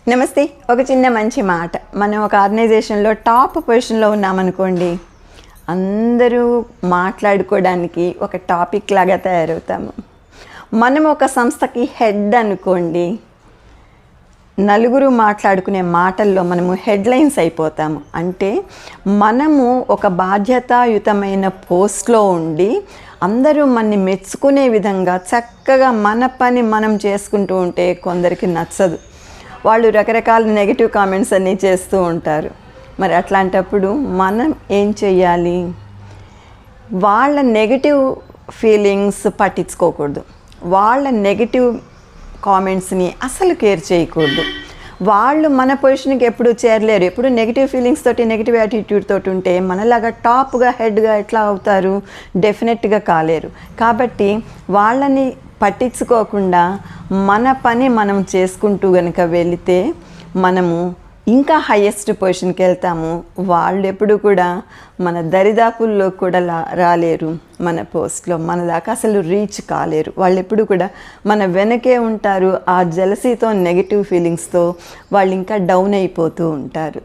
నమస్తే. ఒక చిన్న మంచి మాట. మనం ఒక ఆర్గనైజేషన్లో టాప్ పొజిషన్లో ఉన్నామనుకోండి, అందరూ మాట్లాడుకోవడానికి ఒక టాపిక్ లాగా తయారవుతాము. మనం ఒక సంస్థకి హెడ్ అనుకోండి, నలుగురు మాట్లాడుకునే మాటల్లో మనము హెడ్లైన్స్ అయిపోతాము. అంటే మనము ఒక బాధ్యతాయుతమైన పోస్ట్లో ఉండి అందరూ మనని మెచ్చుకునే విధంగా చక్కగా మన పని మనం చేసుకుంటూ ఉంటే కొందరికి నచ్చదు. వాళ్ళు రకరకాల నెగిటివ్ కామెంట్స్ అన్నీ చేస్తూ ఉంటారు. మరి అట్లాంటప్పుడు మనం ఏం చెయ్యాలి? వాళ్ళ నెగిటివ్ ఫీలింగ్స్ పట్టించుకోకూడదు. వాళ్ళ నెగిటివ్ కామెంట్స్ని అసలు కేర్ చేయకూడదు. వాళ్ళు మన పొజిషన్కి ఎప్పుడు చేరలేరు. ఎప్పుడు నెగిటివ్ ఫీలింగ్స్ తోటి, నెగిటివ్ యాటిట్యూడ్ తోటి ఉంటే మనలాగా టాప్గా హెడ్గా ఎట్లా అవుతారు? డెఫినెట్గా కాలేరు. కాబట్టి వాళ్ళని పట్టించుకోకుండా మన పని మనం చేసుకుంటూ కనుక వెళితే మనము ఇంకా హయ్యెస్ట్ పొజిషన్కి వెళ్తాము. వాళ్ళు ఎప్పుడు కూడా మన దరిదాపుల్లో కూడా రాలేరు. మన పోస్ట్లో మన దాకా అసలు రీచ్ కాలేరు. వాళ్ళు ఎప్పుడు కూడా మన వెనకే ఉంటారు. ఆ జెలసీతో, నెగిటివ్ ఫీలింగ్స్తో వాళ్ళు ఇంకా డౌన్ అయిపోతూ ఉంటారు.